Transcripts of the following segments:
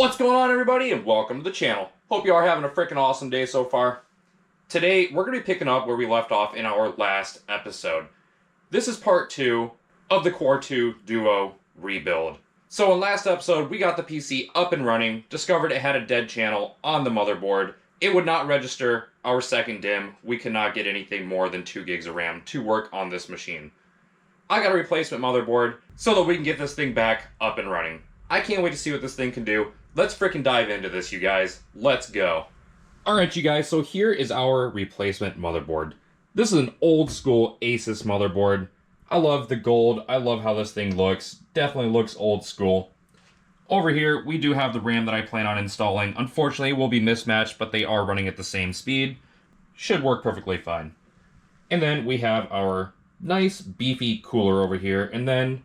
What's going on, everybody, and welcome to the channel. Hope you are having a freaking awesome day so far. Today, we're going to be picking up where we left off in our last episode. This is part 2 of the Core 2 Duo rebuild. So in last episode, we got the PC up and running, discovered it had a dead channel on the motherboard. It would not register our second DIMM. We could not get anything more than 2 gigs of RAM to work on this machine. I got a replacement motherboard so that we can get this thing back up and running. I can't wait to see what this thing can do. Let's freaking dive into this, you guys. Let's go. Alright, you guys, so here is our replacement motherboard. This is an old school ASUS motherboard. I love the gold. I love how this thing looks. Definitely looks old school. Over here, we do have the RAM that I plan on installing. Unfortunately, it will be mismatched, but they are running at the same speed. Should work perfectly fine. And then we have our nice beefy cooler over here. And then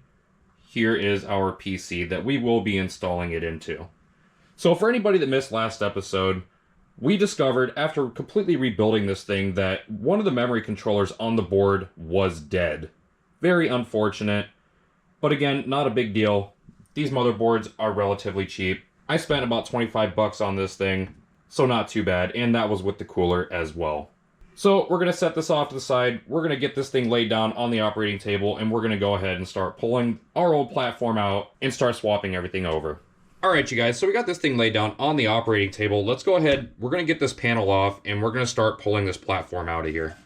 here is our PC that we will be installing it into. So for anybody that missed last episode, we discovered after completely rebuilding this thing that one of the memory controllers on the board was dead. Very unfortunate, but again, not a big deal. These motherboards are relatively cheap. I spent about 25 bucks on this thing, so not too bad, and that was with the cooler as well. So we're going to set this off to the side, we're going to get this thing laid down on the operating table, and we're going to go ahead and start pulling our old platform out and start swapping everything over. Alright, you guys, so we got this thing laid down on the operating table. Let's go ahead, we're going to get this panel off, and we're going to start pulling this platform out of here.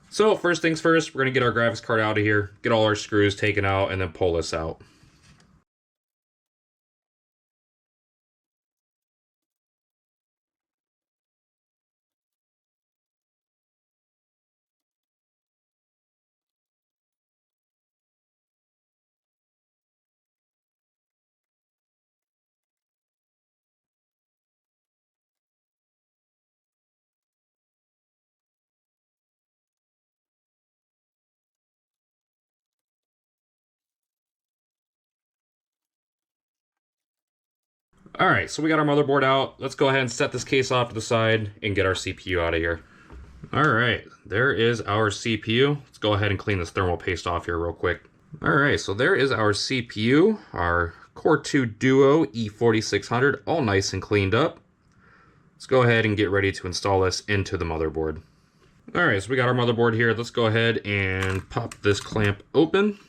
So, first things first, we're going to get our graphics card out of here, get all our screws taken out, and then pull this out. Alright, so we got our motherboard out. Let's go ahead and set this case off to the side and get our CPU out of here. Alright, there is our CPU. Let's go ahead and clean this thermal paste off here real quick. Alright, so there is our CPU, our Core 2 Duo E4600, all nice and cleaned up. Let's go ahead and get ready to install this into the motherboard. Alright, so we got our motherboard here. Let's go ahead and pop this clamp open.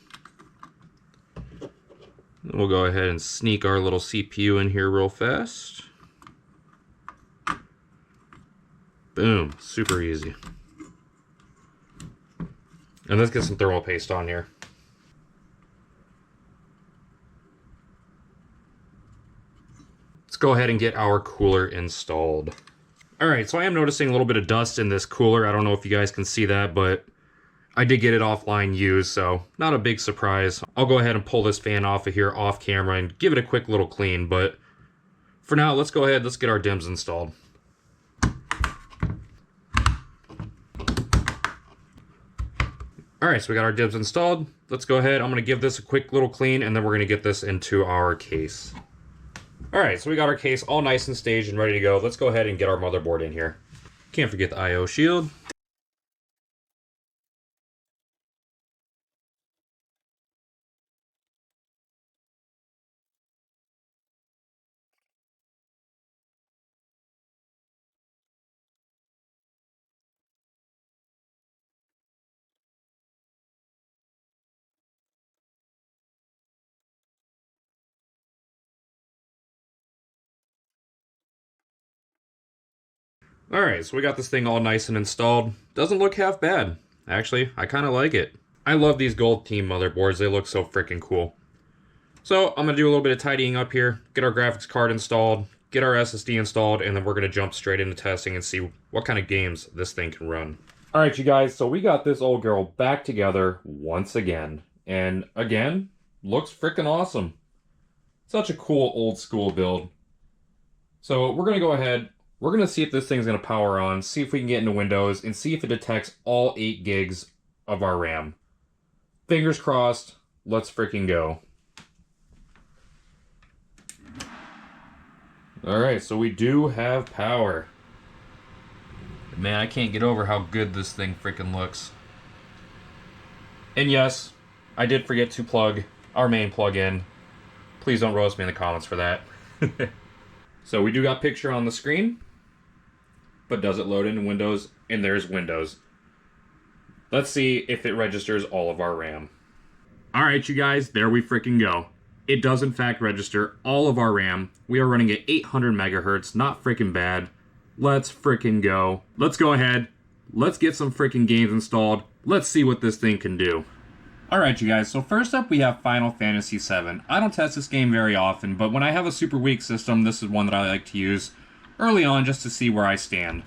We'll go ahead and sneak our little CPU in here real fast. Boom, super easy. And let's get some thermal paste on here. Let's go ahead and get our cooler installed. Alright, so I am noticing a little bit of dust in this cooler. I don't know if you guys can see that, but I did get it offline used, so not a big surprise. I'll go ahead and pull this fan off of here off camera and give it a quick little clean, but for now, let's go ahead, let's get our DIMMs installed. Alright, so we got our DIMMs installed. Let's go ahead, I'm going to give this a quick little clean, and then we're going to get this into our case. Alright, so we got our case all nice and staged and ready to go. Let's go ahead and get our motherboard in here. Can't forget the I/O shield. Alright, so we got this thing all nice and installed. Doesn't look half bad. Actually, I kind of like it. I love these gold team motherboards. They look so freaking cool. So, I'm going to do a little bit of tidying up here, get our graphics card installed, get our SSD installed, and then we're going to jump straight into testing and see what kind of games this thing can run. Alright, you guys, so we got this old girl back together once again. And again, looks freaking awesome. Such a cool old school build. So, we're going to go ahead. We're going to see if this thing's going to power on, see if we can get into Windows, and see if it detects all 8 gigs of our RAM. Fingers crossed, let's freaking go. Alright, so we do have power. Man, I can't get over how good this thing freaking looks. And yes, I did forget to plug our main plug-in. Please don't roast me in the comments for that. So we do got picture on the screen, but does it load into Windows? And there's Windows. Let's see if it registers all of our RAM. Alright, you guys, there we freaking go. It does in fact register all of our RAM. We are running at 800 megahertz, not freaking bad. Let's freaking go. Let's go ahead. Let's get some freaking games installed. Let's see what this thing can do. Alright, you guys, so first up we have Final Fantasy VII. I don't test this game very often, but when I have a super weak system, this is one that I like to use early on just to see where I stand.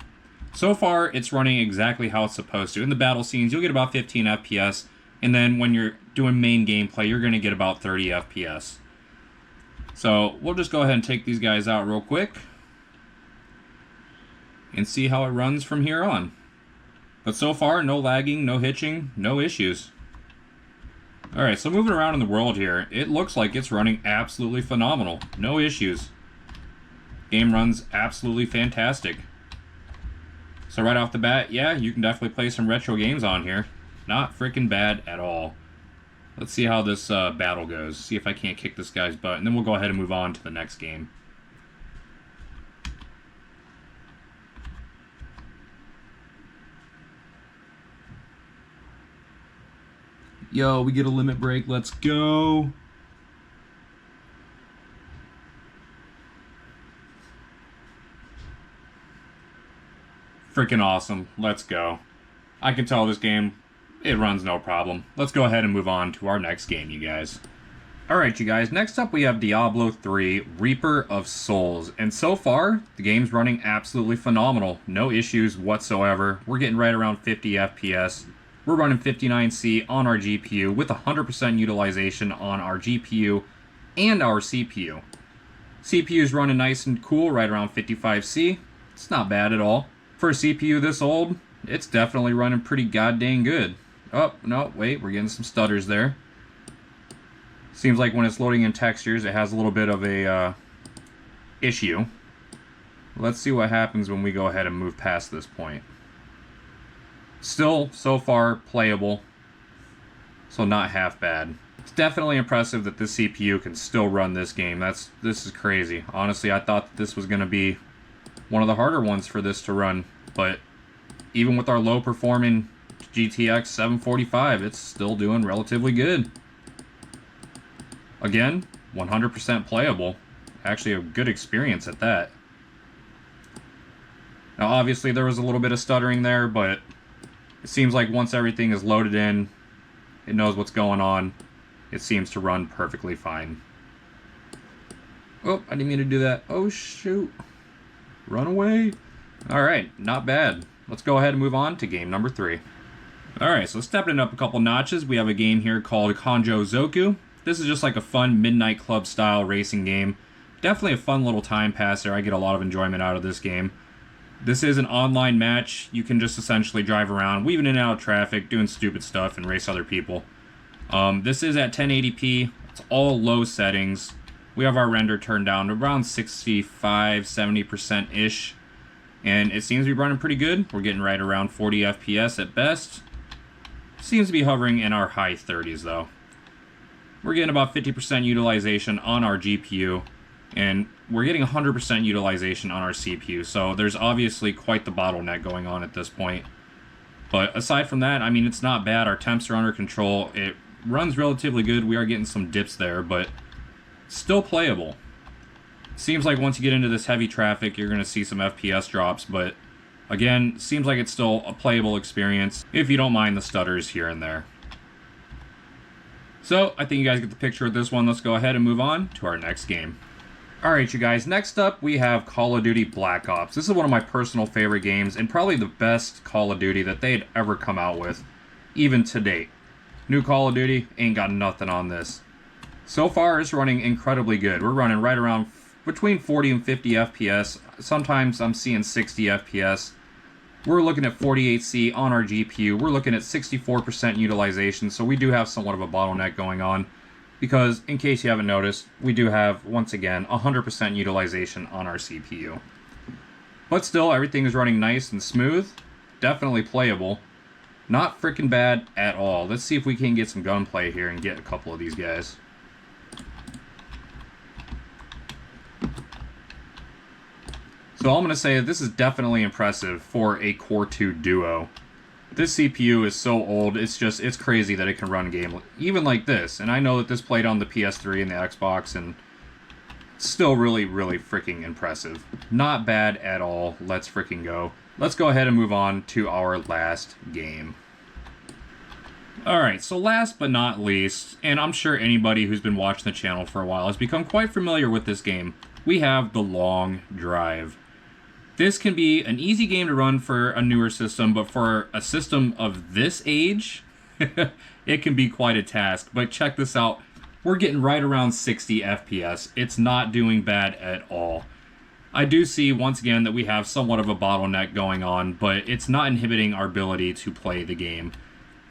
So far, it's running exactly how it's supposed to. In the battle scenes, you'll get about 15 FPS, and then when you're doing main gameplay, you're going to get about 30 FPS. So, we'll just go ahead and take these guys out real quick and see how it runs from here on. But so far, no lagging, no hitching, no issues. Alright, so moving around in the world here, it looks like it's running absolutely phenomenal. No issues. Game runs absolutely fantastic. So right off the bat, yeah, you can definitely play some retro games on here. Not freaking bad at all. Let's see how this battle goes. See if I can't kick this guy's butt, and then we'll go ahead and move on to the next game. Yo, we get a limit break. Let's go. Freaking awesome. Let's go. I can tell this game, it runs no problem. Let's go ahead and move on to our next game, you guys. Alright, you guys. Next up, we have Diablo 3 Reaper of Souls. And so far, the game's running absolutely phenomenal. No issues whatsoever. We're getting right around 50 FPS. We're running 59C on our GPU with 100% utilization on our GPU and our CPU. CPU is running nice and cool, right around 55C. It's not bad at all. For a CPU this old, it's definitely running pretty goddamn good. Oh, no, wait, we're getting some stutters there. Seems like when it's loading in textures, it has a little bit of a issue. Let's see what happens when we go ahead and move past this point. Still, so far, playable. So not half bad. It's definitely impressive that this CPU can still run this game. This is crazy. Honestly, I thought that this was going to be one of the harder ones for this to run. But even with our low-performing GTX 745, it's still doing relatively good. Again, 100% playable. Actually, a good experience at that. Now, obviously, there was a little bit of stuttering there, but it seems like once everything is loaded in, it knows what's going on. It seems to run perfectly fine. Oh, I didn't mean to do that. Oh, shoot. Run away. Alright, not bad. Let's go ahead and move on to game number 3. Alright, so stepping it up a couple notches, we have a game here called Konjo Zoku. This is just like a fun Midnight Club style racing game. Definitely a fun little time passer. I get a lot of enjoyment out of this game. This is an online match. You can just essentially drive around, weaving in and out of traffic, doing stupid stuff, and race other people. This is at 1080p. It's all low settings. We have our render turned down to around 65-70%-ish. And it seems to be running pretty good. We're getting right around 40 FPS at best. Seems to be hovering in our high 30s, though. We're getting about 50% utilization on our GPU. And we're getting 100% utilization on our CPU, so there's obviously quite the bottleneck going on at this point. But aside from that, I mean, it's not bad. Our temps are under control. It runs relatively good. We are getting some dips there, but still playable. Seems like once you get into this heavy traffic, you're going to see some FPS drops, but again, seems like it's still a playable experience if you don't mind the stutters here and there. So, I think you guys get the picture with this one. Let's go ahead and move on to our next game. Alright, you guys, next up we have Call of Duty Black Ops. This is one of my personal favorite games, and probably the best Call of Duty that they'd ever come out with, even to date. New Call of Duty ain't got nothing on this. So far, it's running incredibly good. We're running right around between 40 and 50 FPS. Sometimes I'm seeing 60 FPS. We're looking at 48C on our GPU. We're looking at 64% utilization, so we do have somewhat of a bottleneck going on. Because, in case you haven't noticed, we do have, once again, 100% utilization on our CPU. But still, everything is running nice and smooth. Definitely playable. Not freaking bad at all. Let's see if we can get some gunplay here and get a couple of these guys. So I'm going to say that this is definitely impressive for a Core 2 Duo. This CPU is so old, it's crazy that it can run a game even like this. And I know that this played on the PS3 and the Xbox, and still really, really freaking impressive. Not bad at all. Let's freaking go. Let's go ahead and move on to our last game. Alright, so last but not least, and I'm sure anybody who's been watching the channel for a while has become quite familiar with this game, we have the Long Drive. This can be an easy game to run for a newer system, but for a system of this age, it can be quite a task. But check this out. We're getting right around 60 FPS. It's not doing bad at all. I do see, once again, that we have somewhat of a bottleneck going on, but it's not inhibiting our ability to play the game.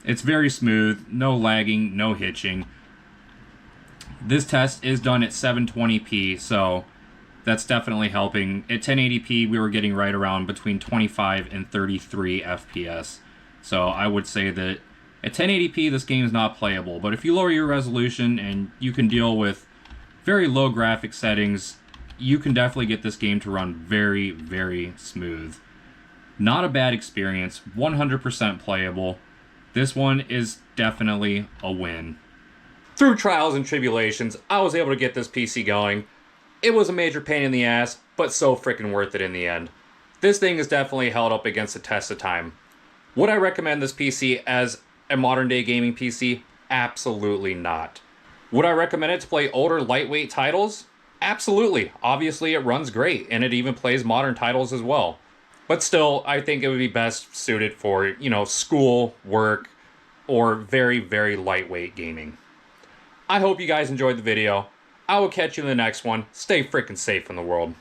It's very smooth, no lagging, no hitching. This test is done at 720p, so that's definitely helping. At 1080p, we were getting right around between 25 and 33 FPS. So I would say that at 1080p, this game is not playable. But if you lower your resolution and you can deal with very low graphic settings, you can definitely get this game to run very, very smooth. Not a bad experience, 100% playable. This one is definitely a win. Through trials and tribulations, I was able to get this PC going. It was a major pain in the ass, but so freaking worth it in the end. This thing is definitely held up against the test of time. Would I recommend this PC as a modern day gaming PC? Absolutely not. Would I recommend it to play older lightweight titles? Absolutely. Obviously it runs great, and it even plays modern titles as well. But still, I think it would be best suited for, you know, school, work, or very, very lightweight gaming. I hope you guys enjoyed the video. I will catch you in the next one. Stay freaking safe in the world.